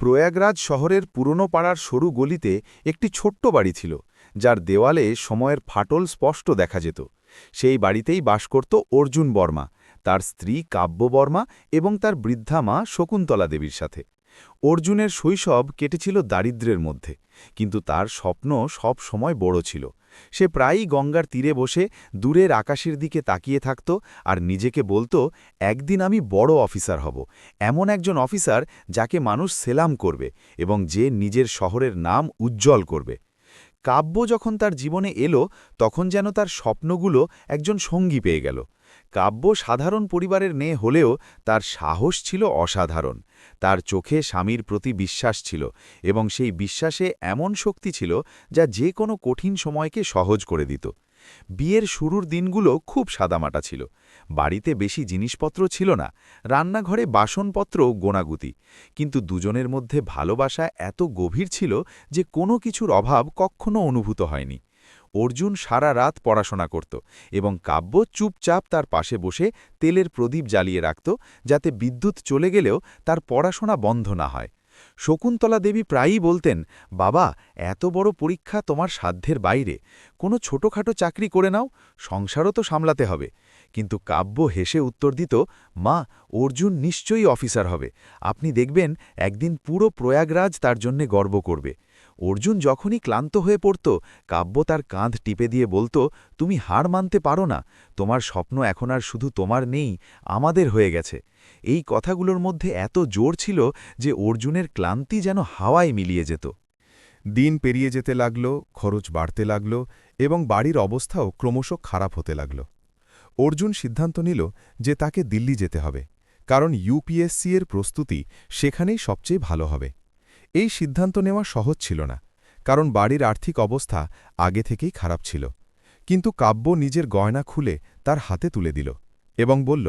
প্রয়াগরাজ শহরের পুরনো পাড়ার সরু গলিতে একটি ছোট্ট বাড়ি ছিল, যার দেওয়ালে সময়ের ফাটল স্পষ্ট দেখা যেত। সেই বাড়িতেই বাস করত অর্জুন বর্মা, তার স্ত্রী কাব্য বর্মা এবং তার বৃদ্ধা মা শকুন্তলা দেবীর সাথে। অর্জুনের শৈশব কেটেছিল দারিদ্র্যের মধ্যে, কিন্তু তার স্বপ্ন সব সময় বড় ছিল। সে প্রায়ই গঙ্গার তীরে বসে দূরের আকাশের দিকে তাকিয়ে থাকত আর নিজেকে বলতো, একদিন আমি বড় অফিসার হব, এমন একজন অফিসার যাকে মানুষ সেলাম করবে এবং যে নিজের শহরের নাম উজ্জ্বল করবে। কাব্য যখন তার জীবনে এলো, তখন যেন তার স্বপ্নগুলো একজন সঙ্গী পেয়ে গেল। কাব্য সাধারণ পরিবারের মেয়ে হলেও তার সাহস ছিল অসাধারণ। তার চোখে স্বামীর প্রতি বিশ্বাস ছিল এবং সেই বিশ্বাসে এমন শক্তি ছিল যা যে কোনো কঠিন সময়কে সহজ করে দিত। বিয়ের শুরুর দিনগুলো খুব সাদামাটা ছিল। বাড়িতে বেশি জিনিসপত্র ছিল না, রান্নাঘরে বাসনপত্র গোনাগুতি, কিন্তু দুজনের মধ্যে ভালোবাসা এত গভীর ছিল যে কোনো কিছুর অভাব কখনো অনুভূত হয়নি। অর্জুন সারা রাত পড়াশোনা করত এবং কাব্য চুপচাপ তার পাশে বসে তেলের প্রদীপ জ্বালিয়ে রাখত, যাতে বিদ্যুৎ চলে গেলেও তার পড়াশোনা বন্ধ না হয়। শকুন্তলা দেবী প্রায়ই বলতেন, বাবা, এত বড় পরীক্ষা তোমার সাধ্যের বাইরে, কোনো ছোটখাটো চাকরি করে নাও, সংসারও তো সামলাতে হবে। কিন্তু কাব্য হেসে উত্তর দিত, মা, অর্জুন নিশ্চয়ই অফিসার হবে, আপনি দেখবেন একদিন পুরো প্রয়াগরাজ তার জন্যে গর্ব করবে। অর্জুন যখনই ক্লান্ত হয়ে পড়ত, কাব্য তার কাঁধ টিপে দিয়ে বলতো, তুমি হার মানতে পারো না, তোমার স্বপ্ন এখন আর শুধু তোমার নেই, আমাদের হয়ে গেছে। এই কথাগুলোর মধ্যে এত জোর ছিল যে অর্জুনের ক্লান্তি যেন হাওয়ায় মিলিয়ে যেত। দিন পেরিয়ে যেতে লাগল, খরচ বাড়তে লাগল এবং বাড়ির অবস্থাও ক্রমশ খারাপ হতে লাগল। অর্জুন সিদ্ধান্ত নিল যে তাকে দিল্লি যেতে হবে, কারণ ইউপিএসসি এর প্রস্তুতি সেখানেই সবচেয়ে ভালো হবে। এই সিদ্ধান্ত নেওয়া সহজ ছিল না, কারণ বাড়ির আর্থিক অবস্থা আগে থেকেই খারাপ ছিল। কিন্তু কাব্য নিজের গয়না খুলে তার হাতে তুলে দিল এবং বলল,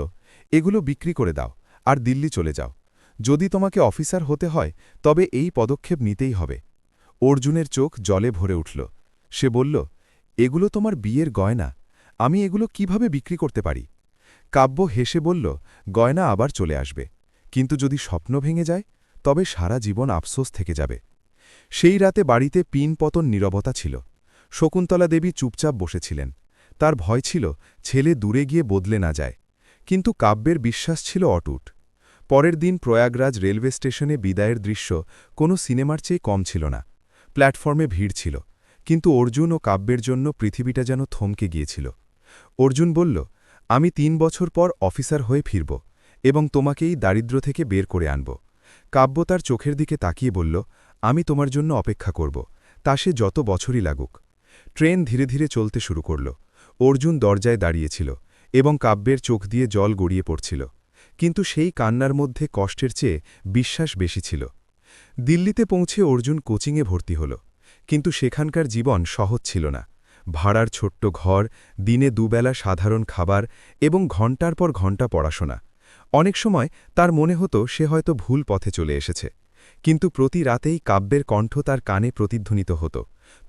এগুলো বিক্রি করে দাও আর দিল্লি চলে যাও। যদি তোমাকে অফিসার হতে হয় তবে এই পদক্ষেপ নিতেই হবে। অর্জুনের চোখ জলে ভরে উঠল। সে বলল, এগুলো তোমার বিয়ের গয়না, আমি এগুলো কিভাবে বিক্রি করতে পারি? কাব্য হেসে বলল, গয়না আবার চলে আসবে, কিন্তু যদি স্বপ্ন ভেঙে যায় তবে সারা জীবন আফসোস থেকে যাবে। সেই রাতে বাড়িতে পিনপতন নীরবতা ছিল। শকুন্তলা দেবী চুপচাপ বসেছিলেন। তার ভয় ছিল ছেলে দূরে গিয়ে বদলে না যায়, কিন্তু কাব্যের বিশ্বাস ছিল অটুট। পরের দিন প্রয়াগরাজ রেলওয়ে স্টেশনে বিদায়ের দৃশ্য কোনো সিনেমার চেয়ে কম ছিল না। প্ল্যাটফর্মে ভিড় ছিল, কিন্তু অর্জুন ও কাব্যের জন্য পৃথিবীটা যেন থমকে গিয়েছিল। অর্জুন বলল, আমি ৩ বছর পর অফিসার হয়ে ফিরব এবং তোমাকেই দারিদ্র্য থেকে বের করে আনব। কাব্য তার চোখের দিকে তাকিয়ে বলল, আমি তোমার জন্য অপেক্ষা করব, তা সে যত বছরই লাগুক। ট্রেন ধীরে ধীরে চলতে শুরু করল। অর্জুন দরজায় দাঁড়িয়েছিল এবং কাব্যের চোখ দিয়ে জল গড়িয়ে পড়ছিল, কিন্তু সেই কান্নার মধ্যে কষ্টের চেয়ে বিশ্বাস বেশি ছিল। দিল্লিতে পৌঁছে অর্জুন কোচিংয়ে ভর্তি হল, কিন্তু সেখানকার জীবন সহজ ছিল না। ভাড়ার ছোট্ট ঘর, দিনে দুবেলা সাধারণ খাবার এবং ঘণ্টার পর ঘণ্টা পড়াশোনা। অনেক সময় তার মনে হতো সে হয়তো ভুল পথে চলে এসেছে, কিন্তু প্রতি রাতেই কাব্যের কণ্ঠ তার কানে প্রতিধ্বনিত হতো,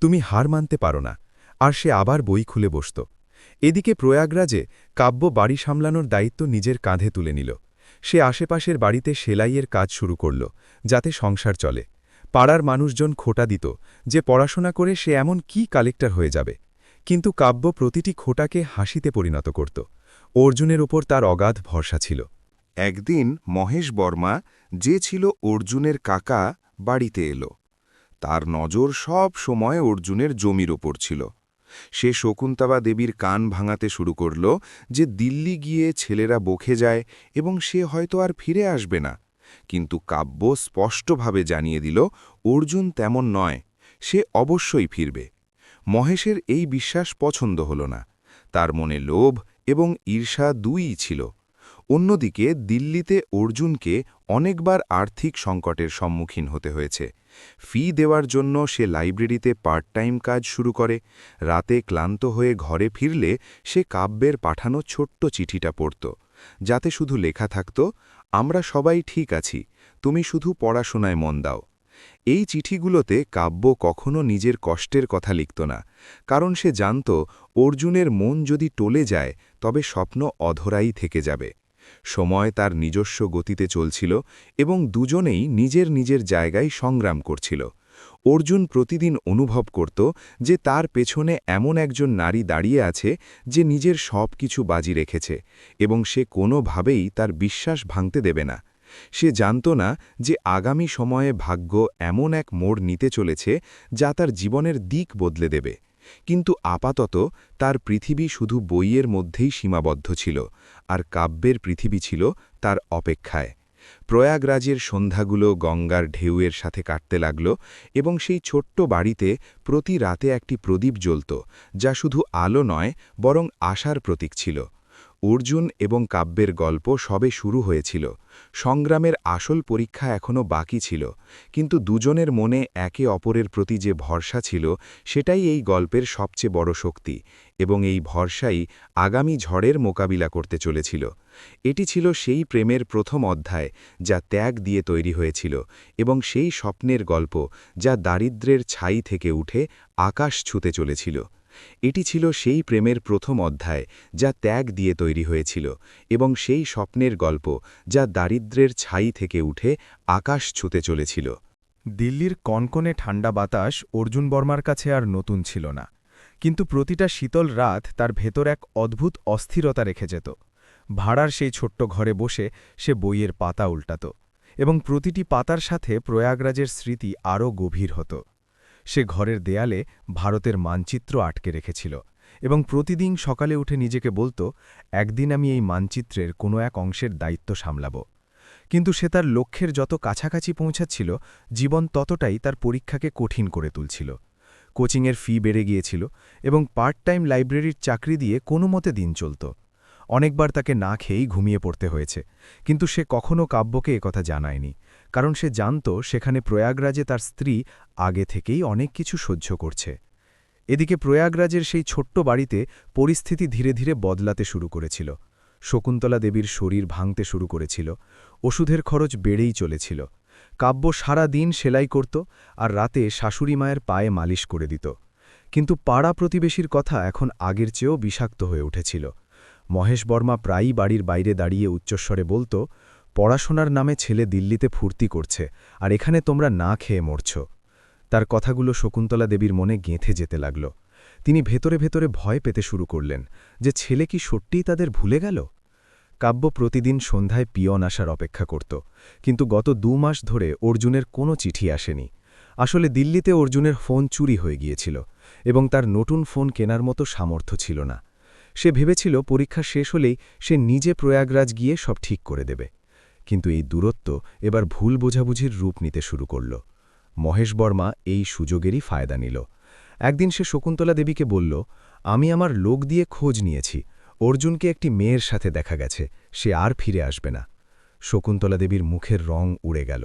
তুমি হার মানতে পারো না। আর সে আবার বই খুলে বসত। এদিকে প্রয়াগরাজে কাব্য বাড়ি সামলানোর দায়িত্ব নিজের কাঁধে তুলে নিল। সে আশেপাশের বাড়িতে সেলাইয়ের কাজ শুরু করল, যাতে সংসার চলে। পাড়ার মানুষজন খোঁটা দিত যে পড়াশোনা করে সে এমন কি কালেক্টর হয়ে যাবে, কিন্তু কাব্য প্রতিটি খোঁটাকে হাসিতে পরিণত করত। অর্জুনের ওপর তার অগাধ ভরসা ছিল। একদিন মহেশ বর্মা, যে ছিল অর্জুনের কাকা, বাড়িতে এলো। তার নজর সব সময় অর্জুনের জমির ওপর ছিল। সে শকুন্তলা দেবীর কান ভাঙাতে শুরু করল যে দিল্লি গিয়ে ছেলেরা বকে যায় এবং সে হয়তো আর ফিরে আসবে না। কিন্তু কাব্য স্পষ্টভাবে জানিয়ে দিল, অর্জুন তেমন নয়, সে অবশ্যই ফিরবে। মহেশের এই বিশ্বাস পছন্দ হল না। তার মনে লোভ এবং ঈর্ষা দুইই ছিল। অন্যদিকে দিল্লিতে অর্জুনকে অনেকবার আর্থিক সংকটের সম্মুখীন হতে হয়েছে। ফি দেওয়ার জন্য সে লাইব্রেরিতে পার্ট টাইম কাজ শুরু করে। রাতে ক্লান্ত হয়ে ঘরে ফিরলে সে কাব্যের পাঠানো ছোট্ট চিঠিটা পড়ত, যাতে শুধু লেখা থাকত, আমরা সবাই ঠিক আছি, তুমি শুধু পড়াশোনায় মন দাও। এই চিঠিগুলোতে কাব্য কখনো নিজের কষ্টের কথা লিখত না, কারণ সে জানত অর্জুনের মন যদি টলে যায় তবে স্বপ্ন অধরাই থেকে যাবে। সময় তার নিজস্ব গতিতে চলছিল এবং দুজনেই নিজের নিজের জায়গায় সংগ্রাম করছিল। অর্জুন প্রতিদিন অনুভব করত যে তার পেছনে এমন একজন নারী দাঁড়িয়ে আছে যে নিজের সব কিছু বাজি রেখেছে এবং সে কোনোভাবেই তার বিশ্বাস ভাঙতে দেবে না। সে জানত না যে আগামী সময়ে ভাগ্য এমন এক মোড় নিতে চলেছে যা তার জীবনের দিক বদলে দেবে। কিন্তু আপাতত তার পৃথিবী শুধু বইয়ের মধ্যেই সীমাবদ্ধ ছিল, আর কাব্যের পৃথিবী ছিল তার অপেক্ষায়। প্রয়াগরাজের সন্ধ্যাগুলো গঙ্গার ঢেউয়ের সাথে কাটতে লাগল এবং সেই ছোট্ট বাড়িতে প্রতি রাতে একটি প্রদীপ জ্বলত, যা শুধু আলো নয় বরং আশার প্রতীক ছিল। অর্জুন এবং কাব্যের গল্প সবে শুরু হয়েছিল। সংগ্রামের আসল পরীক্ষা এখনও বাকি ছিল, কিন্তু দুজনের মনে একে অপরের প্রতি যে ভরসা ছিল সেটাই এই গল্পের সবচেয়ে বড় শক্তি, এবং এই ভরসাই আগামী ঝড়ের মোকাবিলা করতে চলেছিল। এটি ছিল সেই প্রেমের প্রথম অধ্যায় যা ত্যাগ দিয়ে তৈরি হয়েছিল, এবং সেই স্বপ্নের গল্প যা দারিদ্র্যের ছাই থেকে উঠে আকাশ ছুঁতে চলেছিল। এটি ছিল সেই প্রেমের প্রথম অধ্যায় যা ত্যাগ দিয়ে তৈরি হয়েছিল, এবং সেই স্বপ্নের গল্প যা দারিদ্র্যের ছাই থেকে উঠে আকাশ ছুঁতে চলেছিল। দিল্লির কনকনে ঠান্ডা বাতাস অর্জুন বর্মার কাছে আর নতুন ছিল না, কিন্তু প্রতিটা শীতল রাত তার ভেতর এক অদ্ভুত অস্থিরতা রেখে যেত। ভাড়ার সেই ছোট্ট ঘরে বসে সে বইয়ের পাতা উল্টাত, এবং প্রতিটি পাতার সাথে প্রয়াগরাজের স্মৃতি আরও গভীর হতো। সে ঘরের দেয়ালে ভারতের মানচিত্র আটকে রেখেছিল, এবং প্রতিদিন সকালে উঠে নিজেকে বলতো, একদিন আমি এই মানচিত্রের কোনো এক অংশের দায়িত্ব সামলাব। কিন্তু সে তার লক্ষ্যের যত কাছাকাছি পৌঁছাচ্ছিল, জীবন ততটাই তার পরীক্ষাকে কঠিন করে তুলছিল। কোচিংয়ের ফি বেড়ে গিয়েছিল, এবং পার্ট টাইম লাইব্রেরির চাকরি দিয়ে কোনো মতে দিন চলত। অনেকবার তাকে না খেয়েই ঘুমিয়ে পড়তে হয়েছে, কিন্তু সে কখনও কাব্যকে একথা জানায়নি, কারণ সে জানত সেখানে প্রয়াগরাজে তার স্ত্রী আগে থেকেই অনেক কিছু সহ্য করছে। এদিকে প্রয়াগরাজের সেই ছোট্ট বাড়িতে পরিস্থিতি ধীরে ধীরে বদলাতে শুরু করেছিল। শকুন্তলা দেবীর শরীর ভাঙতে শুরু করেছিল, ওষুধের খরচ বেড়েই চলেছিল। কাব্য সারা দিন সেলাই করত, আর রাতে শাশুড়ি মায়ের পায়ে মালিশ করে দিত। কিন্তু পাড়া প্রতিবেশীর কথা এখন আগের চেয়েও বিষাক্ত হয়ে উঠেছিল। মহেশ বর্মা প্রায়ই বাড়ির বাইরে দাঁড়িয়ে উচ্চস্বরে বলত, পড়াশোনার নামে ছেলে দিল্লিতে ফুর্তি করছে, আর এখানে তোমরা না খেয়ে মরছ। তার কথাগুলো শকুন্তলা দেবীর মনে গেঁথে যেতে লাগল। তিনি ভেতরে ভেতরে ভয় পেতে শুরু করলেন যে ছেলে কি সত্যিই তাদের ভুলে গেল। কাব্য প্রতিদিন সন্ধ্যায় পিয়ন আসার অপেক্ষা করত, কিন্তু গত 2 মাস ধরে অর্জুনের কোনো চিঠি আসেনি। আসলে দিল্লিতে অর্জুনের ফোন চুরি হয়ে গিয়েছিল, এবং তার নতুন ফোন কেনার মতো সামর্থ্য ছিল না। সে ভেবেছিল পরীক্ষা শেষ হলেই সে নিজে প্রয়াগরাজ গিয়ে সব ঠিক করে দেবে, কিন্তু এই দূরত্ব এবার ভুল বোঝাবুঝির রূপ নিতে শুরু করল। মহেশ বর্মা এই সুযোগেরই ফায়দা নিল। একদিন সে শকুন্তলা দেবীকে বলল, আমি আমার লোক দিয়ে খোঁজ নিয়েছি, অর্জুনকে একটি মেয়ের সাথে দেখা গেছে, সে আর ফিরে আসবে না। শকুন্তলা দেবীর মুখের রং উড়ে গেল,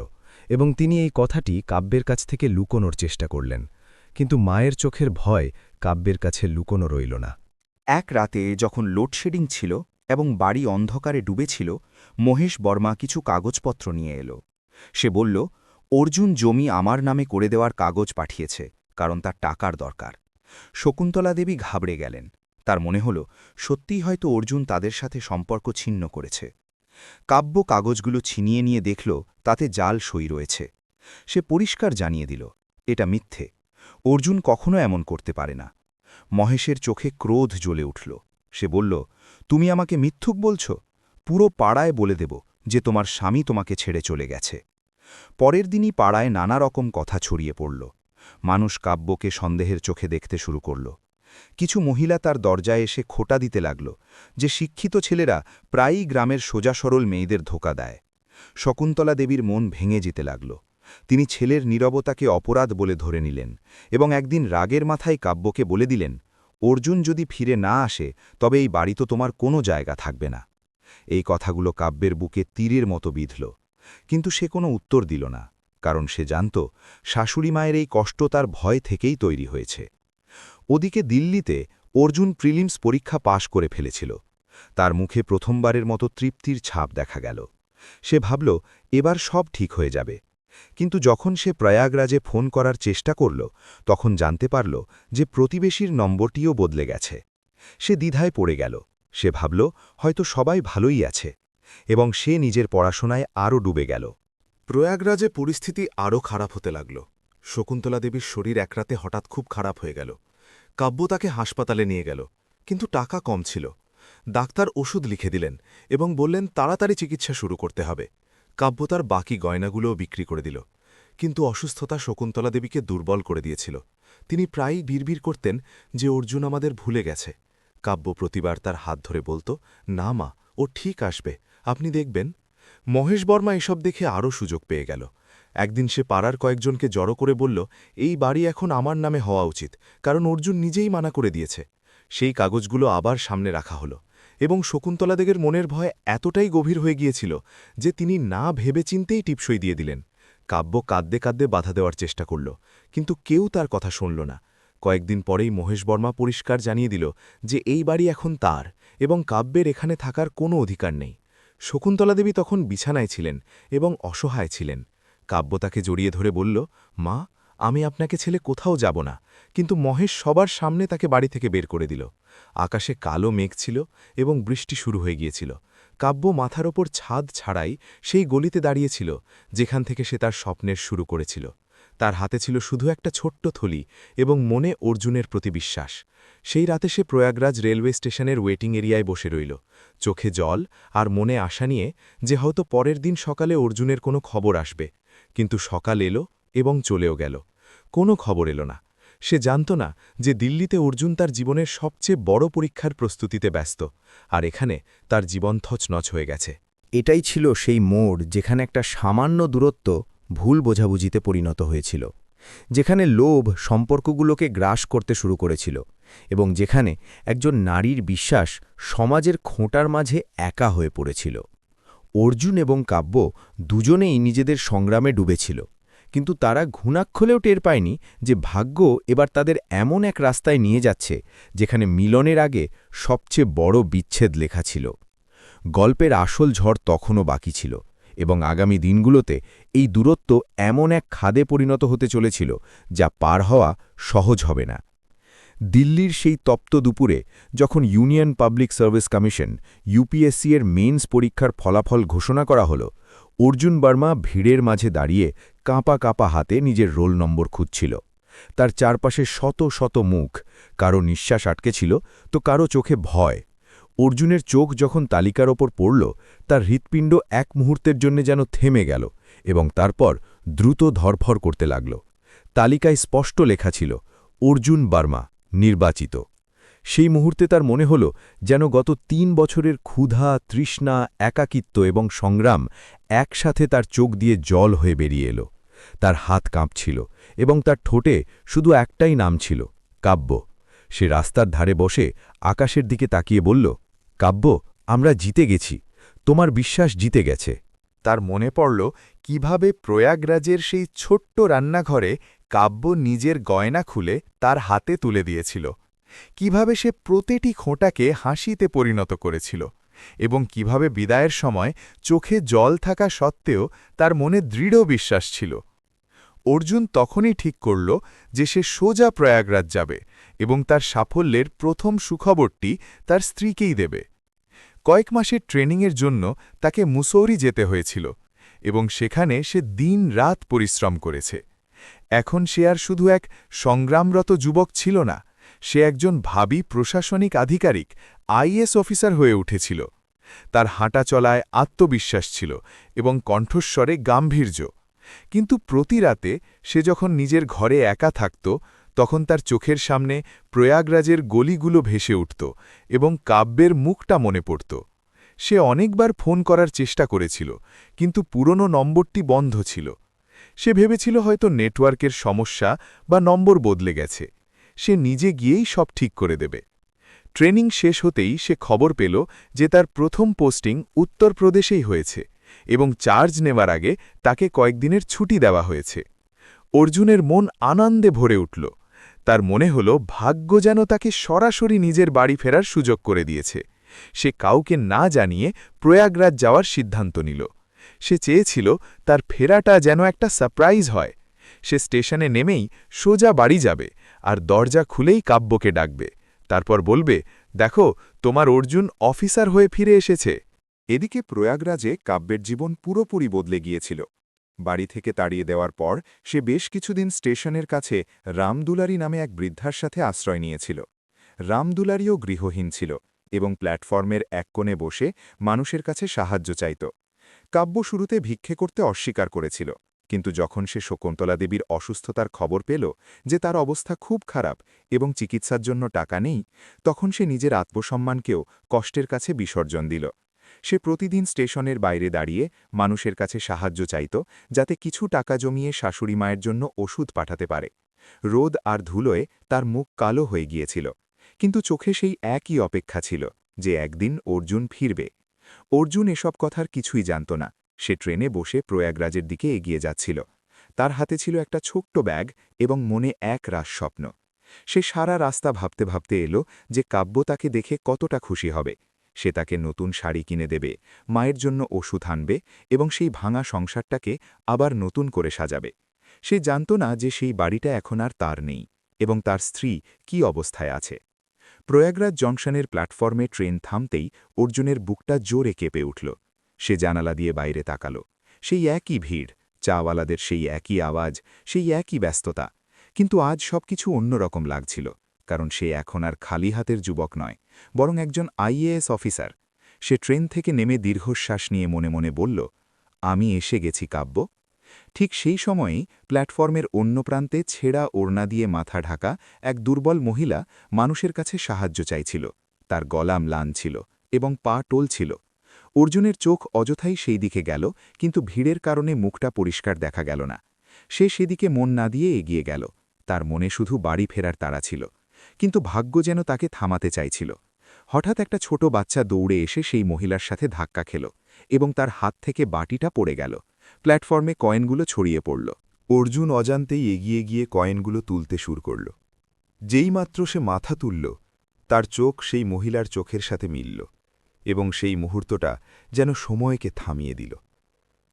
এবং তিনি এই কথাটি কাব্যের কাছ থেকে লুকোনোর চেষ্টা করলেন, কিন্তু মায়ের চোখের ভয় কাব্যের কাছে লুকোনো রইল না। এক রাতে যখন লোডশেডিং ছিল এবং বাড়ি অন্ধকারে ডুবেছিল, মহেশ বর্মা কিছু কাগজপত্র নিয়ে এলো। সে বলল, অর্জুন জমি আমার নামে করে দেওয়ার কাগজ পাঠিয়েছে, কারণ তার টাকার দরকার। শকুন্তলা দেবী ঘাবড়ে গেলেন। তার মনে হল সত্যিই হয়তো অর্জুন তাদের সাথে সম্পর্ক ছিন্ন করেছে। কাব্য কাগজগুলো ছিনিয়ে নিয়ে দেখল তাতে জাল সই রয়েছে। সে পরিষ্কার জানিয়ে দিল, এটা মিথ্যে, অর্জুন কখনো এমন করতে পারে না। মহেশের চোখে ক্রোধ জ্বলে উঠল। সে বলল, তুমি আমাকে মিথ্যুক বলছ? পুরো পাড়ায় বলে দেব যে তোমার স্বামী তোমাকে ছেড়ে চলে গেছে। পরের দিনই পাড়ায় নানা রকম কথা ছড়িয়ে পড়ল। মানুষ কাব্যকে সন্দেহের চোখে দেখতে শুরু করল। কিছু মহিলা তার দরজায় এসে খোঁটা দিতে লাগল যে শিক্ষিত ছেলেরা প্রায়ই গ্রামের সোজা সরল মেয়েদের ধোঁকা দেয়। শকুন্তলা দেবীর মন ভেঙে যেতে লাগল। তিনি ছেলের নীরবতাকে অপরাধ বলে ধরে নিলেন, এবং একদিন রাগের মাথায় কাব্যকে বলে দিলেন, অর্জুন যদি ফিরে না আসে তবে এই বাড়ি তো তোমার কোনো জায়গা থাকবে না। এই কথাগুলো কাব্যের বুকে তীরের মতো বিঁধল, কিন্তু সে কোনো উত্তর দিল না, কারণ সে জানত শাশুড়ি মায়ের এই কষ্ট তার ভয় থেকেই তৈরি হয়েছে। ওদিকে দিল্লিতে অর্জুন প্রিলিমস পরীক্ষা পাশ করে ফেলেছিল। তার মুখে প্রথমবারের মতো তৃপ্তির ছাপ দেখা গেল। সে ভাবল এবার সব ঠিক হয়ে যাবে। কিন্তু যখন সে প্রয়াগরাজে ফোন করার চেষ্টা করল, তখন জানতে পারল যে প্রতিবেশীর নম্বরটিও বদলে গেছে। সে দ্বিধায় পড়ে গেল। সে ভাবল হয়তো সবাই ভালোই আছে, এবং সে নিজের পড়াশোনায় আরও ডুবে গেল। প্রয়াগরাজে পরিস্থিতি আরও খারাপ হতে লাগল। শকুন্তলা দেবীর শরীর একরাতে হঠাৎ খুব খারাপ হয়ে গেল। কাব্য তাকে হাসপাতালে নিয়ে গেল, কিন্তু টাকা কম ছিল। ডাক্তার ওষুধ লিখে দিলেন এবং বললেন তাড়াতাড়ি চিকিৎসা শুরু করতে হবে। কাব্য তার বাকি গয়নাগুলোও বিক্রি করে দিল। কিন্তু অসুস্থতা শকুন্তলা দেবীকে দুর্বল করে দিয়েছিল। তিনি প্রায়ই বিড়বিড় করতেন যে অর্জুন আমাদের ভুলে গেছে। কাব্য প্রতিবার তার হাত ধরে বলত, না মা, ও ঠিক আসবে, আপনি দেখবেন। মহেশ বর্মা এসব দেখে আরও সুযোগ পেয়ে গেল। একদিন সে পাড়ার কয়েকজনকে জড়ো করে বলল, এই বাড়ি এখন আমার নামে হওয়া উচিত, কারণ অর্জুন নিজেই মানা করে দিয়েছে। সেই কাগজগুলো আবার সামনে রাখা হলো, এবং শকুন্তলা দেবীর মনের ভয় এতটাই গভীর হয়ে গিয়েছিল যে তিনি না ভেবেচিন্তেই টিপসই দিয়ে দিলেন। কাব্য কাঁদতে কাঁদতে বাধা দেওয়ার চেষ্টা করল, কিন্তু কেউ তার কথা শুনল না। কয়েকদিন পরেই মহেশ বর্মা পরিষ্কার জানিয়ে দিল যে এই বাড়ি এখন তার, এবং কাব্যের এখানে থাকার কোনো অধিকার নেই। শকুন্তলা দেবী তখন বিছানায় ছিলেন এবং অসহায় ছিলেন। কাব্য তাকে জড়িয়ে ধরে বলল, মা, আমি আপনাকে ছেলে কোথাও যাব না। কিন্তু মহেশ সবার সামনে তাকে বাড়ি থেকে বের করে দিল। আকাশে কালো মেঘ ছিল এবং বৃষ্টি শুরু হয়ে গিয়েছিল। কাব্য মাথার ওপর ছাদ ছাড়াই সেই গলিতে দাঁড়িয়েছিল যেখান থেকে সে তার স্বপ্নের শুরু করেছিল। তার হাতে ছিল শুধু একটা ছোট্ট থলি এবং মনে অর্জুনের প্রতি বিশ্বাস। সেই রাতে সে প্রয়াগরাজ রেলওয়ে স্টেশনের ওয়েটিং এরিয়ায় বসে রইল, চোখে জল আর মনে আশা নিয়ে যে হয়তো পরের দিন সকালে অর্জুনের কোনো খবর আসবে। কিন্তু সকাল এলো এবং চলেও গেল, কোনো খবর এলো না। সে জানত না যে দিল্লিতে অর্জুন তার জীবনের সবচেয়ে বড় পরীক্ষার প্রস্তুতিতে ব্যস্ত, আর এখানে তার জীবন থচনচ হয়ে গেছে। এটাই ছিল সেই মোড় যেখানে একটা সামান্য দূরত্ব ভুল বোঝাবুঝিতে পরিণত হয়েছিল, যেখানে লোভ সম্পর্কগুলোকে গ্রাস করতে শুরু করেছিল, এবং যেখানে একজন নারীর বিশ্বাস সমাজের খোঁটার মাঝে একা হয়ে পড়েছিল। অর্জুন এবং কাব্য দুজনেই নিজেদের সংগ্রামে ডুবেছিল, কিন্তু তারা ঘুণাক্ষরেও টের পায়নি যে ভাগ্য এবার তাদের এমন এক রাস্তায় নিয়ে যাচ্ছে যেখানে মিলনের আগে সবচেয়ে বড় বিচ্ছেদ লেখা ছিল। গল্পের আসল ঝড় তখনও বাকি ছিল, এবং আগামী দিনগুলোতে এই দূরত্ব এমন এক খাদে পরিণত হতে চলেছিল যা পার হওয়া সহজ হবে না। দিল্লির সেই তপ্ত দুপুরে যখন union public service commission UPSC এর মেইনস পরীক্ষার ফলাফল ঘোষণা করা হল, অর্জুন বার্মা ভিড়ের মাঝে দাঁড়িয়ে কাঁপা কাঁপা হাতে নিজের রোল নম্বর খুঁজছিল। তার চারপাশে শত শত মুখ, কারো নিঃশ্বাস আটকে ছিল তো কারো চোখে ভয়। অর্জুনের চোখ যখন তালিকার ওপর পড়ল, তার হৃৎপিণ্ড এক মুহূর্তের জন্য যেন থেমে গেল এবং তারপর দ্রুত ধরফর করতে লাগল। তালিকায় স্পষ্ট লেখা ছিল, অর্জুন বার্মা, নির্বাচিত। সেই মুহূর্তে তার মনে হল যেন গত ৩ বছরের ক্ষুধা, তৃষ্ণা, একাকিত্ব এবং সংগ্রাম একসাথে তার চোখ দিয়ে জল হয়ে বেরিয়ে এলো। তার হাত কাঁপছিল এবং তার ঠোঁটে শুধু একটাই নাম ছিল, কাব্য। সে রাস্তার ধারে বসে আকাশের দিকে তাকিয়ে বলল, কাব্য, আমরা জিতে গেছি, তোমার বিশ্বাস জিতে গেছে। তার মনে পড়ল কিভাবে প্রয়াগরাজের সেই ছোট্ট রান্নাঘরে কাব্য নিজের গয়না খুলে তার হাতে তুলে দিয়েছিল, কিভাবে সে প্রতিটি খোঁটাকে হাসিতে পরিণত করেছিল, এবং কিভাবে বিদায়ের সময় চোখে জল থাকা সত্ত্বেও তার মনে দৃঢ় বিশ্বাস ছিল। অর্জুন তখনই ঠিক করল যে সে সোজা প্রয়াগরাজ যাবে এবং তার সাফল্যের প্রথম সুখবরটি তার স্ত্রীকেই দেবে। কয়েক মাসের ট্রেনিংয়ের জন্য তাকে মুসৌরি যেতে হয়েছিল, এবং সেখানে সে দিন-রাত পরিশ্রম করেছে। এখন সে আর শুধু এক সংগ্রামরত যুবক ছিল না, সে একজন ভাবী প্রশাসনিক আধিকারিক, আইএস অফিসার হয়ে উঠেছিল। তার হাঁটা চলায় আত্মবিশ্বাস ছিল এবং কণ্ঠস্বরে গাম্ভীর্য। কিন্তু প্রতি রাতে সে যখন নিজের ঘরে একা থাকত, তখন তার চোখের সামনে প্রয়াগরাজের গলিগুলো ভেসে উঠত এবং কাব্যের মুখটা মনে পড়ত। সে অনেকবার ফোন করার চেষ্টা করেছিল, কিন্তু পুরনো নম্বরটি বন্ধ ছিল। সে ভেবেছিল হয়তো নেটওয়ার্কের সমস্যা বা নম্বর বদলে গেছে। সে নিজে গিয়েই সব ঠিক করে দেবে। ট্রেনিং শেষ হতেই সে খবর পেল যে তার প্রথম পোস্টিং উত্তরপ্রদেশেই হয়েছে এবং চার্জ নেওয়ার আগে তাকে কয়েকদিনের ছুটি দেওয়া হয়েছে। অর্জুনের মন আনন্দে ভরে উঠল। তার মনে হল ভাগ্য যেন তাকে সরাসরি নিজের বাড়ি ফেরার সুযোগ করে দিয়েছে। সে কাউকে না জানিয়ে প্রয়াগরাজ যাওয়ার সিদ্ধান্ত নিল। সে চেয়েছিল তার ফেরাটা যেন একটা সারপ্রাইজ হয়। সে স্টেশনে নেমেই সোজা বাড়ি যাবে আর দরজা খুলেই কাব্যকে ডাকবে। তারপর বলবে, দেখো, তোমার অর্জুন অফিসার হয়ে ফিরে এসেছে। এদিকে প্রয়াগরাজে কাব্যের জীবন পুরোপুরি বদলে গিয়েছিল। বাড়ি থেকে তাড়িয়ে দেওয়ার পর সে বেশ কিছুদিন স্টেশনের কাছে রামদুলারি নামে এক বৃদ্ধার সাথে আশ্রয় নিয়েছিল। রামদুলারিও গৃহহীন ছিল এবং প্ল্যাটফর্মের এক কোণে বসে মানুষের কাছে সাহায্য চাইত। কাব্য শুরুতে ভিক্ষে করতে অস্বীকার করেছিল, কিন্তু যখন সে শকুন্তলা দেবীর অসুস্থতার খবর পেল যে তার অবস্থা খুব খারাপ এবং চিকিৎসার জন্য টাকা নেই, তখন সে নিজের আত্মসম্মানকেও কষ্টের কাছে বিসর্জন দিল। সে প্রতিদিন স্টেশনের বাইরে দাঁড়িয়ে মানুষের কাছে সাহায্য চাইত, যাতে কিছু টাকা জমিয়ে শাশুড়ি মায়ের জন্য ওষুধ পাঠাতে পারে। রোদ আর ধুলোয় তার মুখ কালো হয়ে গিয়েছিল, কিন্তু চোখে সেই একই অপেক্ষা ছিল যে একদিন অর্জুন ফিরবে। অর্জুন এসব কথার কিছুই জানত না। সে ট্রেনে বসে প্রয়াগরাজের দিকে এগিয়ে যাচ্ছিল। তার হাতে ছিল একটা ছোট্ট ব্যাগ এবং মনে এক রাস স্বপ্ন। সে সারা রাস্তা ভাবতে ভাবতে এলো যে কাব্য তাকে দেখে কতটা খুশি হবে। সে তাকে নতুন শাড়ি কিনে দেবে, মায়ের জন্য ওষুধ আনবে এবং সেই ভাঙা সংসারটাকে আবার নতুন করে সাজাবে। সে জানত না যে সেই বাড়িটা এখন আর তার নেই এবং তার স্ত্রী কী অবস্থায় আছে। প্রয়াগরাজ জংশনের প্ল্যাটফর্মে ট্রেন থামতেই অর্জুনের বুকটা জোরে কেঁপে উঠল। সে জানালা দিয়ে বাইরে তাকাল। সেই একই ভিড়, চাওয়ালাদের সেই একই আওয়াজ, সেই একই ব্যস্ততা। কিন্তু আজ সবকিছু অন্যরকম লাগছিল, কারণ সে এখন আর খালি হাতের যুবক নয়, বরং একজন আইএএস অফিসার। সে ট্রেন থেকে নেমে দীর্ঘশ্বাস নিয়ে মনে মনে বলল, আমি এসে গেছি কাব্য। ঠিক সেই সময়েই প্ল্যাটফর্মের অন্য প্রান্তে ছেঁড়া ওড়না দিয়ে মাথা ঢাকা এক দুর্বল মহিলা মানুষের কাছে সাহায্য চাইছিল। তার গলা ম্লান ছিল এবং পা টলছিল। অর্জুনের চোখ অযথাই সেই দিকে গেল, কিন্তু ভিড়ের কারণে মুখটা পরিষ্কার দেখা গেল না। সে সেদিকে মন না দিয়ে এগিয়ে গেল। তার মনে শুধু বাড়ি ফেরার তাড়া ছিল, কিন্তু ভাগ্য যেন তাকে থামাতে চাইছিল। হঠাৎ একটা ছোট বাচ্চা দৌড়ে এসে সেই মহিলার সাথে ধাক্কা খেল এবং তার হাত থেকে বাটিটা পড়ে গেল। প্ল্যাটফর্মে কয়েনগুলো ছড়িয়ে পড়ল। অর্জুন অজান্তেই এগিয়ে গিয়ে কয়েনগুলো তুলতে শুরু করল। যেইমাত্র সে মাথা তুলল, তার চোখ সেই মহিলার চোখের সাথে মিলল এবং সেই মুহূর্তটা যেন সময়কে থামিয়ে দিল।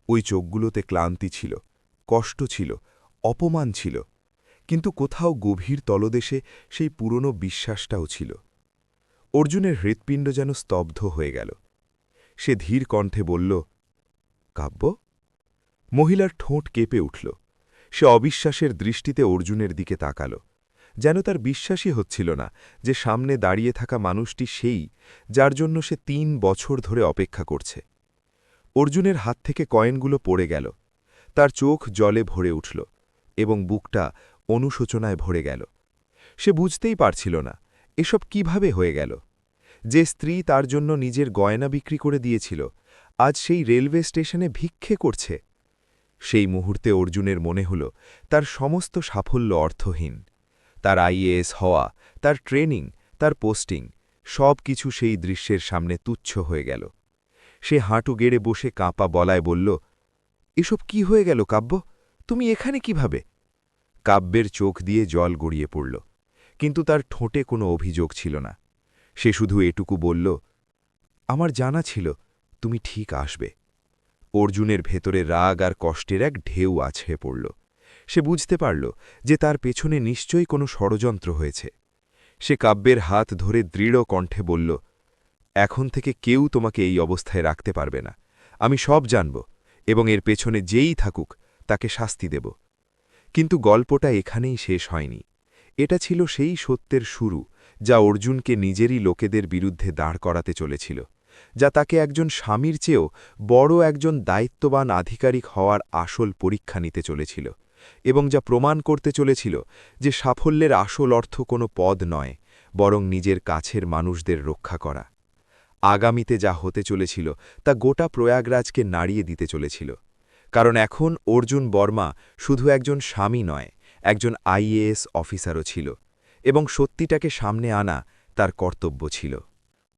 ওই চোখগুলোতে ক্লান্তি ছিল, কষ্ট ছিল, অপমান ছিল, কিন্তু কোথাও গভীর তলদেশে সেই পুরনো বিশ্বাসটাও ছিল। অর্জুনের হৃৎপিণ্ড যেন স্তব্ধ হয়ে গেল। সে ধীর কণ্ঠে বলল, কাব্য। মহিলার ঠোঁট কেঁপে উঠল। সে অবিশ্বাসের দৃষ্টিতে অর্জুনের দিকে তাকাল, যেন তার বিশ্বাসই হচ্ছিল না যে সামনে দাঁড়িয়ে থাকা মানুষটি সেই, যার জন্য সে ৩ বছর ধরে অপেক্ষা করছে। অর্জুনের হাত থেকে কয়েনগুলো পড়ে গেল। তার চোখ জলে ভরে উঠল এবং বুকটা অনুশোচনায় ভরে গেল। সে বুঝতেই পারছিল না এসব কিভাবে হয়ে গেল। যে স্ত্রী তার জন্য নিজের গয়না বিক্রি করে দিয়েছিল, আজ সেই রেলওয়ে স্টেশনে ভিক্ষে করছে। সেই মুহূর্তে অর্জুনের মনে হল তার সমস্ত সাফল্য অর্থহীন। তার আইএএস হওয়া, তার ট্রেনিং, তার পোস্টিং, সব কিছু সেই দৃশ্যের সামনে তুচ্ছ হয়ে গেল। সে হাঁটু গেড়ে বসে কাঁপা গলায় বলল, এসব কি হয়ে গেল কাব্য? তুমি এখানে কিভাবে? কাব্যের চোখ দিয়ে জল গড়িয়ে পড়ল, কিন্তু তার ঠোঁটে কোনো অভিযোগ ছিল না। সে শুধু এটুকু বলল, আমার জানা ছিল তুমি ঠিক আসবে। অর্জুনের ভেতরে রাগ আর কষ্টের এক ঢেউ আছড়ে পড়ল। সে বুঝতে পারল যে তার পেছনে নিশ্চয়ই কোনো ষড়যন্ত্র হয়েছে। সে কাব্যের হাত ধরে দৃঢ় কণ্ঠে বলল, এখন থেকে কেউ তোমাকে এই অবস্থায় রাখতে পারবে না। আমি সব জানব এবং এর পেছনে যেই থাকুক তাকে শাস্তি দেব। কিন্তু গল্পটা এখানেই শেষ হয়নি। এটা ছিল সেই সত্যের শুরু, যা অর্জুনকে নিজেরই লোকেদের বিরুদ্ধে দাঁড় করাতে চলেছিল, যা তাকে একজন স্বামীর চেয়েও বড় একজন দায়িত্ববান আধিকারিক হওয়ার আসল পরীক্ষা নিতে চলেছিল, এবং যা প্রমাণ করতে চলেছিল যে সাফল্যের আসল অর্থ কোনো পদ নয়, বরং নিজের কাছের মানুষদের রক্ষা করা। আগামীতে যা হতে চলেছিল তা গোটা প্রয়াগরাজকে নাড়িয়ে দিতে চলেছিল, কারণ এখন অর্জুন বর্মা শুধু একজন স্বামী নয়, একজন আইএএস অফিসারও ছিল, এবং সত্যিটাকে সামনে আনা তার কর্তব্য ছিল।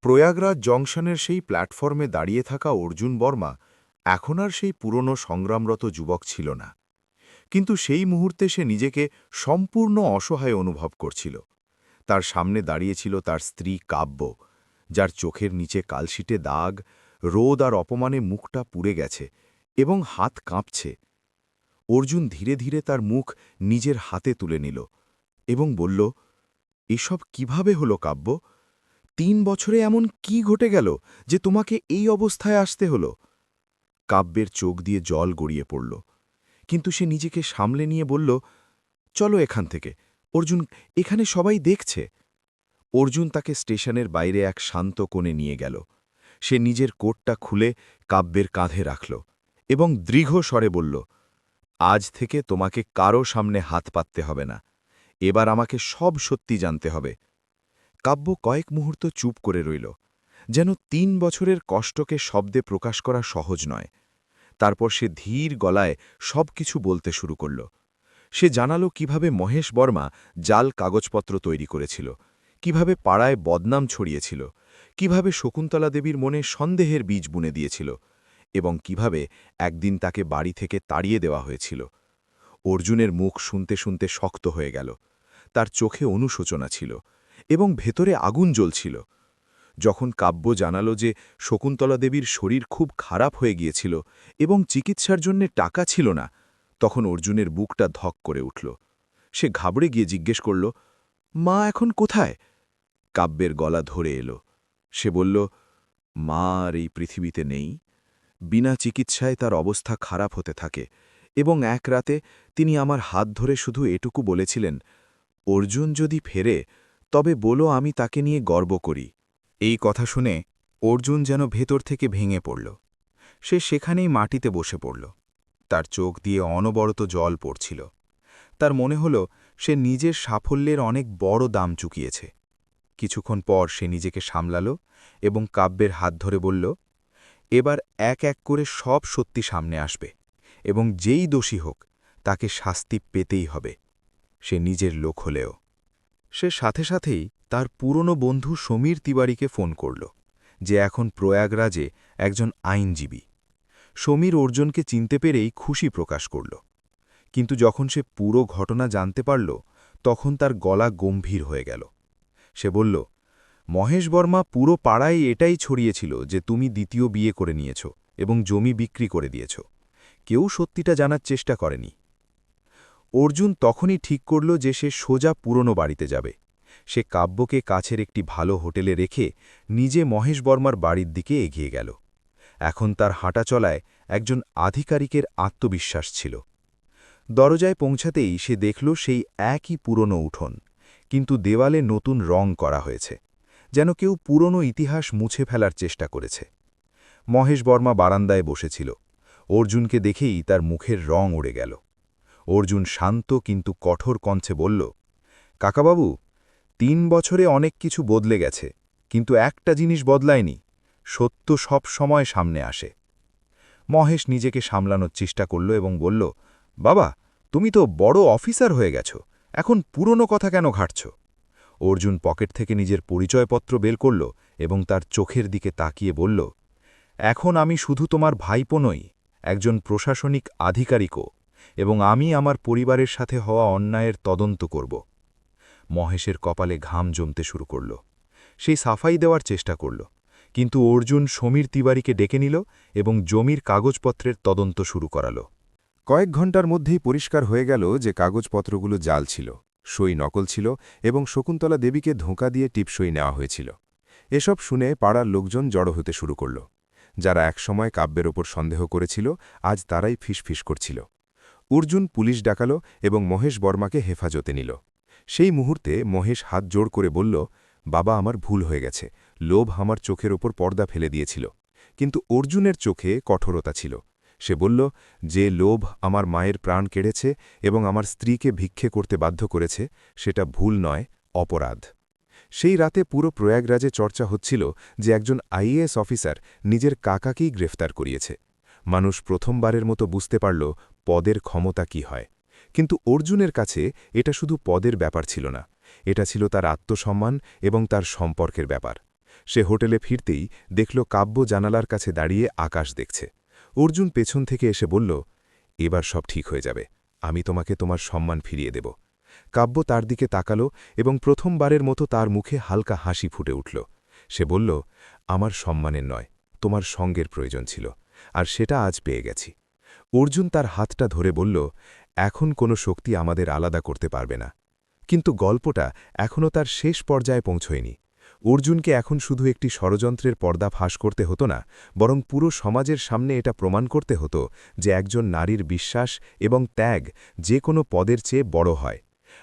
প্রয়াগরাজ জংশনের সেই প্ল্যাটফর্মে দাঁড়িয়ে থাকা অর্জুন বর্মা এখন আর সেই পুরনো সংগ্রামরত যুবক ছিল না, কিন্তু সেই মুহূর্তে সে নিজেকে সম্পূর্ণ অসহায় অনুভব করছিল। তার সামনে দাঁড়িয়েছিল তার স্ত্রী কাব্য, যার চোখের নিচে কালশিটে দাগ, রোদ আর অপমানে মুখটা পুড়ে গেছে এবং হাত কাঁপছে। অর্জুন ধীরে ধীরে তার মুখ নিজের হাতে তুলে নিল এবং বলল, এসব কিভাবে হলো কাব্য? 3 বছরে এমন কি ঘটে গেল যে তোমাকে এই অবস্থায় আসতে হলো? কাব্যের চোখ দিয়ে জল গড়িয়ে পড়ল, কিন্তু সে নিজেকে সামলে নিয়ে বলল, চলো এখান থেকে, অর্জুন, এখানে সবাই দেখছে। অর্জুন তাকে স্টেশনের বাইরে এক শান্ত কোণে নিয়ে গেল। সে নিজের কোটটা খুলে কাব্যের কাঁধে রাখল এবং দৃঢ় স্বরে বলল, আজ থেকে তোমাকে কারো সামনে হাত পাততে হবে না। এবার আমাকে সব সত্যি জানতে হবে। কাব্য কয়েক মুহূর্ত চুপ করে রইল, যেন 3 বছরের কষ্টকে শব্দে প্রকাশ করা সহজ নয়। তারপর সে ধীর গলায় সবকিছু বলতে শুরু করল। সে জানালো কিভাবে মহেশ বর্মা জাল কাগজপত্র তৈরি করেছিল, কিভাবে পাড়ায় বদনাম ছড়িয়েছিল, কিভাবে শকুন্তলা দেবীর মনে সন্দেহের বীজ বুনে দিয়েছিল, এবং কিভাবে একদিন তাকে বাড়ি থেকে তাড়িয়ে দেওয়া হয়েছিল। অর্জুনের মুখ শুনতে শুনতে শক্ত হয়ে গেল। তার চোখে অনুশোচনা ছিল এবং ভেতরে আগুন জ্বলছিল। যখন কাব্য জানালো যে শকুন্তলা দেবীর শরীর খুব খারাপ হয়ে গিয়েছিল এবং চিকিৎসার জন্য টাকা ছিল না, তখন অর্জুনের বুকটা ধক করে উঠল। সে ঘাবড়ে গিয়ে জিজ্ঞেস করল, মা এখন কোথায়? কাব্যের গলা ধরে এলো। সে বলল, মা আর এই পৃথিবীতে নেই। বিনা চিকিৎসায় তার অবস্থা খারাপ হতে থাকে, এবং এক রাতে তিনি আমার হাত ধরে শুধু এটুকু বলেছিলেন, অর্জুন যদি ফেরে তবে বলো আমি তাকে নিয়ে গর্ব করি। এই কথা শুনে অর্জুন যেন ভেতর থেকে ভেঙে পড়ল। সে সেখানেই মাটিতে বসে পড়ল। তার চোখ দিয়ে অনবরত জল পড়ছিল। তার মনে হল সে নিজের সাফল্যের অনেক বড় দাম চুকিয়েছে। কিছুক্ষণ পর সে নিজেকে সামলাল এবং কাব্যের হাত ধরে বলল, এবার এক এক করে সব সত্যি সামনে আসবে, এবং যেই দোষী হোক তাকে শাস্তি পেতেই হবে। সে নিজের লোক হলেও। সে সাথে সাথেই তার পুরনো বন্ধু সমীর তিওয়ারিকে ফোন করল, যে এখন প্রয়াগরাজে একজন আইনজীবী। সমীর অর্জুনকে চিনতে পেরেই খুশি প্রকাশ করল, কিন্তু যখন সে পুরো ঘটনা জানতে পারল তখন তার গলা গম্ভীর হয়ে গেল। সে বলল, মহেশ বর্মা পুরো পাড়ায় এটাই ছড়িয়েছিল যে তুমি দ্বিতীয় বিয়ে করে নিয়েছ এবং জমি বিক্রি করে দিয়েছ। কেউ সত্যিটা জানার চেষ্টা করেনি। অর্জুন তখনই ঠিক করল যে সে সোজা পুরনো বাড়িতে যাবে। সে কাব্যকে কাছের একটি ভালো হোটেলে রেখে নিজে মহেশ বর্মার বাড়ির দিকে এগিয়ে গেল। এখন তার হাঁটা চলায় একজন আধিকারিকের আত্মবিশ্বাস ছিল। দরজায় পৌঁছাতেই সে দেখল সেই একই পুরনো উঠোন, কিন্তু দেওয়ালে নতুন রং করা হয়েছে, যেন কেউ পুরনো ইতিহাস মুছে ফেলার চেষ্টা করেছে। মহেশ বর্মা বারান্দায় বসেছিল। অর্জুনকে দেখেই তার মুখের রং উড়ে গেল। অর্জুন শান্ত কিন্তু কঠোর কণ্ঠে বলল, কাকাবাবু, 3 বছরে অনেক কিছু বদলে গেছে, কিন্তু একটা জিনিস বদলায়নি, সত্য সব সময় সামনে আসে। মহেশ নিজেকে সামলানোর চেষ্টা করল এবং বলল, বাবা, তুমি তো বড় অফিসার হয়ে গেছ, এখন পুরনো কথা কেন ঘাটছ? অর্জুন পকেট থেকে নিজের পরিচয়পত্র বের করল এবং তার চোখের দিকে তাকিয়ে বলল, এখন আমি শুধু তোমার ভাইপো নই, একজন প্রশাসনিক আধিকারিকও, এবং আমি আমার পরিবারের সাথে হওয়া অন্যায়ের তদন্ত করব। মহেশের কপালে ঘাম জমতে শুরু করল। সেই সাফাই দেওয়ার চেষ্টা করল, কিন্তু অর্জুন সমীর তিওয়ারিকে ডেকে নিল এবং জমির কাগজপত্রের তদন্ত শুরু করাল। কয়েক ঘণ্টার মধ্যেই পরিষ্কার হয়ে গেল যে কাগজপত্রগুলো জাল ছিল, সই নকল ছিল এবং শকুন্তলা দেবীকে ধোঁকা দিয়ে টিপসই নেওয়া হয়েছিল। এসব শুনে পাড়ার লোকজন জড়ো হতে শুরু করল। যারা একসময় কাব্যের ওপর সন্দেহ করেছিল, আজ তারাই ফিসফিস করছিল। অর্জুন পুলিশ ডাকাল এবং মহেশ বর্মাকে হেফাজতে নিল। সেই মুহূর্তে মহেশ হাত জোড় করে বলল, বাবা, আমার ভুল হয়ে গেছে, লোভ আমার চোখের ওপর পর্দা ফেলে দিয়েছিল। কিন্তু অর্জুনের চোখে কঠোরতা ছিল। সে বলল, যে লোভ আমার মায়ের প্রাণ কেড়েছে এবং আমার স্ত্রীকে ভিক্ষে করতে বাধ্য করেছে, সেটা ভুল নয়, অপরাধ। সেই রাতে পুরো প্রয়াগরাজে চর্চা হচ্ছিল যে একজন আইএএস অফিসার নিজের কাকাকেই গ্রেফতার করিয়েছে। মানুষ প্রথমবারের মতো বুঝতে পারল পদের ক্ষমতা কি হয়। কিন্তু অর্জুনের কাছে এটা শুধু পদের ব্যাপার ছিল না, এটা ছিল তার আত্মসম্মান এবং তার সম্পর্কের ব্যাপার। সে হোটেলে ফিরতেই দেখল কাব্য জানালার কাছে দাঁড়িয়ে আকাশ দেখছে। অর্জুন পেছন থেকে এসে বলল, এবার সব ঠিক হয়ে যাবে, আমি তোমাকে তোমার সম্মান ফিরিয়ে দেব। কাব্য তার দিকে তাকালো এবং প্রথমবারের মতো তার মুখে হালকা হাসি ফুটে উঠল। সে বলল, আমার সম্মানের নয়, তোমার সঙ্গের প্রয়োজন ছিল, আর সেটা আজ পেয়ে গেছি। অর্জুন তার হাতটা ধরে বলল, এখন কোনো শক্তি আমাদের আলাদা করতে পারবে না। কিন্তু গল্পটা এখনও তার শেষ পর্যায়ে পৌঁছয়নি। অর্জুনকে এখন শুধু একটি ষড়যন্ত্রের পর্দা ফাঁস করতে হতো না, বরং পুরো সমাজের সামনে এটা প্রমাণ করতে হতো যে একজন নারীর বিশ্বাস এবং ত্যাগ যে কোনো পদের চেয়ে বড় হয়।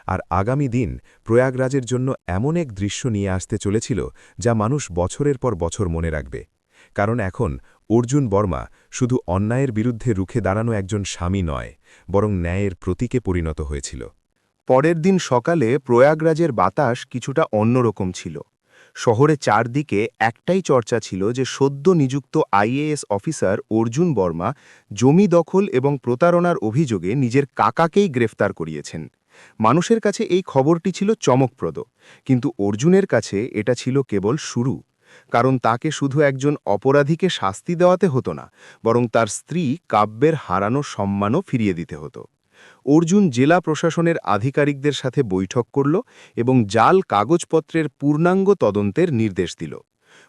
আর আগামী দিন প্রয়াগরাজের জন্য এমন এক দৃশ্য নিয়ে আসতে চলেছিল যা মানুষ বছরের পর বছর মনে রাখবে। কারণ এখন অর্জুন বর্মা শুধু অন্যায়ের বিরুদ্ধে রুখে দাঁড়ানো একজন স্বামী নয়, বরং ন্যায়ের প্রতীকে পরিণত হয়েছিল। পরের দিন সকালে প্রয়াগরাজের বাতাস কিছুটা অন্যরকম ছিল। শহরে চারদিকে একটাই চর্চা ছিল যে সদ্য নিযুক্ত আইএএস অফিসার অর্জুন বর্মা জমি দখল এবং প্রতারণার অভিযোগে নিজের কাকাকেই গ্রেফতার করিয়েছেন। মানুষের কাছে এই খবরটি ছিল চমকপ্রদ, কিন্তু অর্জুনের কাছে এটা ছিল কেবল শুরু। কারণ তাকে শুধু একজন অপরাধীকে শাস্তি দেওয়াতে হতো না, বরং তার স্ত্রী কাব্যের হারানো সম্মানও ফিরিয়ে দিতে হতো। অর্জুন জেলা প্রশাসনের আধিকারিকদের সাথে বৈঠক করল এবং জাল কাগজপত্রের পূর্ণাঙ্গ তদন্তের নির্দেশ দিল।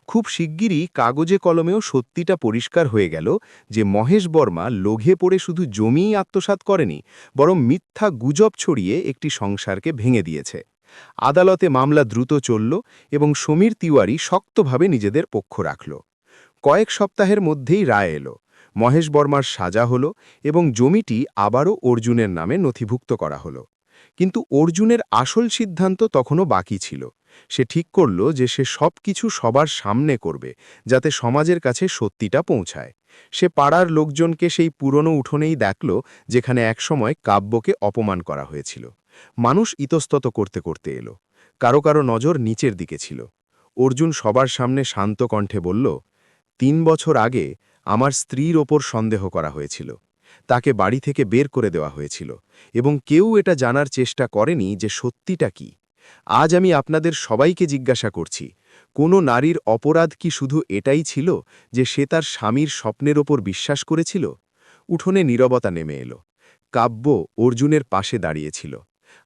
খুব শিগগিরই কাগজে কলমেও সত্যিটা পরিষ্কার হয়ে গেল যে মহেশ বর্মা লোভে পড়ে শুধু জমিই আত্মসাৎ করেনি, বরং মিথ্যা গুজব ছড়িয়ে একটি সংসারকে ভেঙে দিয়েছে। আদালতে মামলা দ্রুত চলল এবং সমীর তিওয়ারি শক্তভাবে নিজেদের পক্ষ রাখল। কয়েক সপ্তাহের মধ্যেই রায় এলো। মহেশ বর্মার সাজা হলো এবং জমিটি আবারও অর্জুনের নামে নথিভুক্ত করা হলো। কিন্তু অর্জুনের আসল সিদ্ধান্ত তখনও বাকি ছিল। সে ঠিক করল যে সে সবকিছু সবার সামনে করবে, যাতে সমাজের কাছে সত্যিটা পৌঁছায়। সে পাড়ার লোকজনকে সেই পুরনো উঠোনেই দেখল যেখানে একসময় কাব্যকে অপমান করা হয়েছিল। মানুষ ইতস্তত করতে করতে এলো। কারো কারো নজর নিচের দিকে ছিল। অর্জুন সবার সামনে শান্ত কণ্ঠে বলল, ৩ বছর আগে আমার স্ত্রীর ওপর সন্দেহ করা হয়েছিল। তাকে বাড়ি থেকে বের করে দেওয়া হয়েছিল এবং কেউ এটা জানার চেষ্টা করেনি যে সত্যিটা কি। আজ আমি আপনাদের সবাইকে জিজ্ঞাসা করছি, কোনো নারীর অপরাধ কি শুধু এটাই ছিল যে সে তার স্বামীর স্বপ্নের ওপর বিশ্বাস করেছিল? উঠোনে নীরবতা নেমে এলো। কাব্য অর্জুনের পাশে দাঁড়িয়েছিল।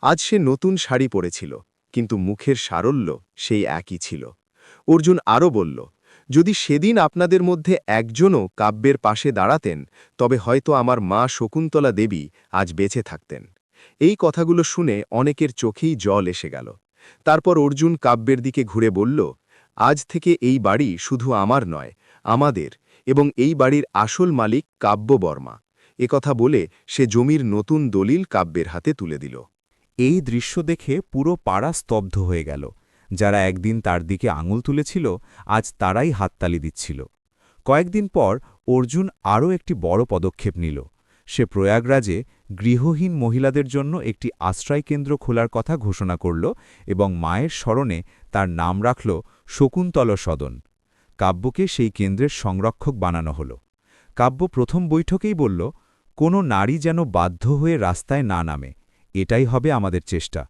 আজ সে নতুন শাড়ি পরেছিল, কিন্তু মুখের সারল্য সেই একই ছিল। অর্জুন আরও বলল, যদি সেদিন আপনাদের মধ্যে একজনও কাব্যের পাশে দাঁড়াতেন, তবে হয়তো আমার মা শকুন্তলা দেবী আজ বেঁচে থাকতেন। এই কথাগুলো শুনে অনেকের চোখেই জল এসে গেল। তারপর অর্জুন কাব্যের দিকে ঘুরে বলল, আজ থেকে এই বাড়ি শুধু আমার নয়, আমাদের, এবং এই বাড়ির আসল মালিক কাব্য বর্মা। একথা বলে সে জমির নতুন দলিল কাব্যের হাতে তুলে দিল। এই দৃশ্য দেখে পুরো পাড়া স্তব্ধ হয়ে গেল। যারা একদিন তার দিকে আঙুল তুলেছিল, আজ তারাই হাততালি দিচ্ছিল। কয়েকদিন পর অর্জুন আরও একটি বড় পদক্ষেপ নিল। সে প্রয়াগরাজে গৃহহীন মহিলাদের জন্য একটি আশ্রয়কেন্দ্র খোলার কথা ঘোষণা করল এবং মায়ের স্মরণে তার নাম রাখল শকুন্তল সদন। কাব্যকে সেই কেন্দ্রের সংরক্ষক বানানো হল। কাব্য প্রথম বৈঠকেই বলল, কোনো নারী যেন বাধ্য হয়ে রাস্তায় না নামে, এটাই হবে আমাদের চেষ্টা।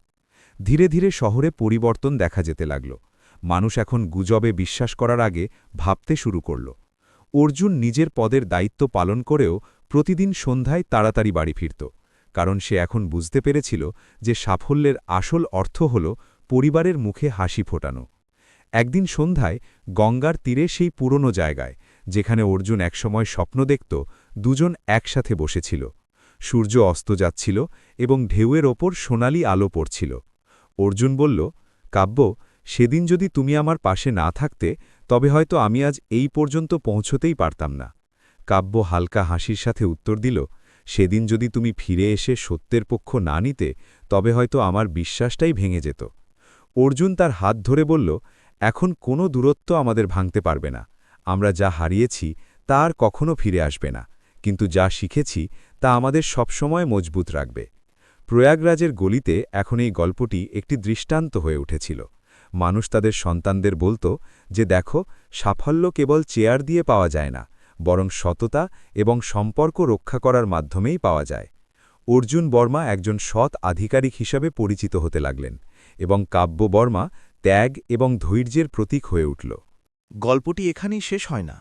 ধীরে ধীরে শহরে পরিবর্তন দেখা যেতে লাগল। মানুষ এখন গুজবে বিশ্বাস করার আগে ভাবতে শুরু করল। অর্জুন নিজের পদের দায়িত্ব পালন করেও প্রতিদিন সন্ধ্যায় তাড়াতাড়ি বাড়ি ফিরত, কারণ সে এখন বুঝতে পেরেছিল যে সাফল্যের আসল অর্থ হল পরিবারের মুখে হাসি ফোটানো। একদিন সন্ধ্যায় গঙ্গার তীরে সেই পুরনো জায়গায়, যেখানে অর্জুন একসময় স্বপ্ন দেখত, দুজন একসাথে বসেছিল। সূর্য অস্ত যাচ্ছিল এবং ঢেউয়ের ওপর সোনালি আলো পড়ছিল। অর্জুন বলল, কাব্য, সেদিন যদি তুমি আমার পাশে না থাকতে, তবে হয়তো আমি আজ এই পর্যন্ত পৌঁছতেই পারতাম না। কাব্য হালকা হাসির সাথে উত্তর দিল, সেদিন যদি তুমি ফিরে এসে সত্যের পক্ষ না নিতে, তবে হয়তো আমার বিশ্বাসটাই ভেঙে যেত। অর্জুন তার হাত ধরে বলল, এখন কোনো দূরত্ব আমাদের ভাঙতে পারবে না। আমরা যা হারিয়েছি তা আর কখনো ফিরে আসবে না, কিন্তু যা শিখেছি তা আমাদের সবসময় মজবুত রাখবে। প্রয়াগরাজের গলিতে এখন এই গল্পটি একটি দৃষ্টান্ত হয়ে উঠেছিল। মানুষ তাদের সন্তানদের বলতো যে দেখো, সাফল্য কেবল চেয়ার দিয়ে পাওয়া যায় না, বরং সততা এবং সম্পর্ক রক্ষা করার মাধ্যমেই পাওয়া যায়। অর্জুন বর্মা একজন সৎ আধিকারিক হিসাবে পরিচিত হতে লাগলেন, এবং কাব্য বর্মা ত্যাগ এবং ধৈর্যের প্রতীক হয়ে উঠল। গল্পটি এখানেই শেষ হয় না,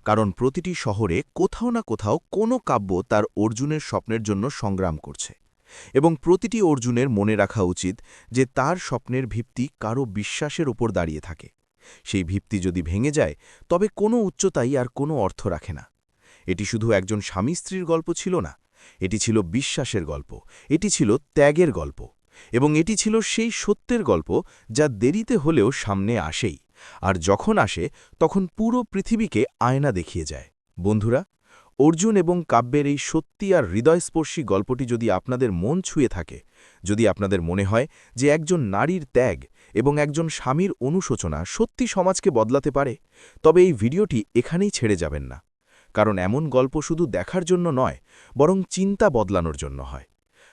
কারণ প্রতিটি শহরে কোথাও না কোথাও কোনো কাব্য তার অর্জুনের স্বপ্নের জন্য সংগ্রাম করছে, এবং প্রতিটি অর্জুনের মনে রাখা উচিত যে তার স্বপ্নের ভিত্তি কারও বিশ্বাসের ওপর দাঁড়িয়ে থাকে। সেই ভিত্তি যদি ভেঙে যায়, তবে কোনো উচ্চতাই আর কোনো অর্থ রাখে না। এটি শুধু একজন স্বামী স্ত্রীর গল্প ছিল না, এটি ছিল বিশ্বাসের গল্প, এটি ছিল ত্যাগের গল্প, এবং এটি ছিল সেই সত্যের গল্প যা দেরিতে হলেও সামনে আসেই। আর যখন আসে তখন পুরো পৃথিবীকে আয়না দেখিয়ে যায়। বন্ধুরা, অর্জুন এবং কাব্যের এই সত্যি আর হৃদয়স্পর্শী গল্পটি যদি আপনাদের মন ছুঁয়ে থাকে, যদি আপনাদের মনে হয় যে একজন নারীর ত্যাগ এবং একজন স্বামীর অনুশোচনা সত্যি সমাজকে বদলাতে পারে, তবে এই ভিডিওটি এখানেই ছেড়ে যাবেন না। কারণ এমন গল্প শুধু দেখার জন্য নয়, বরং চিন্তা বদলানোর জন্য হয়।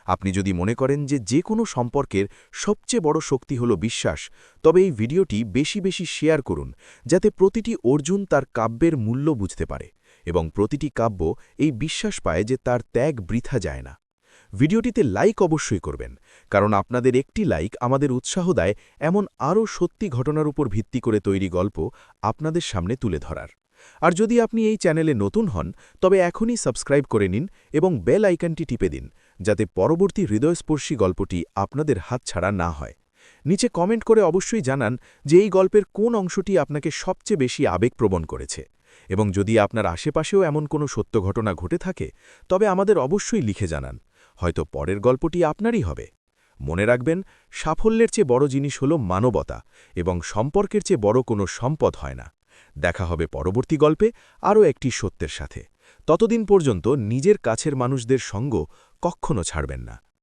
আপনি যদি মনে করেন যে কোনো সম্পর্কের সবচেয়ে বড় শক্তি হল বিশ্বাস, তবে এই ভিডিওটি বেশি বেশি শেয়ার করুন, যাতে প্রতিটি অর্জুন তার কাব্যের মূল্য বুঝতে পারে এবং প্রতিটি কাব্য এই বিশ্বাস পায় যে তার ত্যাগ বৃথা যায় না। ভিডিওটিতে লাইক অবশ্যই করবেন, কারণ আপনাদের একটি লাইক আমাদের উৎসাহ দেয় এমন আরও সত্যি ঘটনার উপর ভিত্তি করে তৈরি গল্প আপনাদের সামনে তুলে ধরার। আর যদি আপনি এই চ্যানেলে নতুন হন, তবে এখনই সাবস্ক্রাইব করে নিন এবং বেল আইকনটি টিপে দিন, যাতে পরবর্তী হৃদয়স্পর্শী গল্পটি আপনাদের হাতছাড়া না হয়। নিচে কমেন্ট করে অবশ্যই জানান যে এই গল্পের কোন অংশটি আপনাকে সবচেয়ে বেশি আবেগপ্রবণ করেছে, এবং যদি আপনার আশেপাশেও এমন কোনো সত্য ঘটনা ঘটে থাকে, তবে আমাদের অবশ্যই লিখে জানান। হয়তো পরের গল্পটি আপনারই হবে। মনে রাখবেন, সাফল্যের চেয়ে বড় জিনিস হল মানবতা, এবং সম্পর্কের চেয়ে বড় কোনো সম্পদ হয় না। দেখা হবে পরবর্তী গল্পে আরও একটি সত্যের সাথে। ততদিন পর্যন্ত নিজের কাছের মানুষদের সঙ্গ কখনো ছাড়বেন না।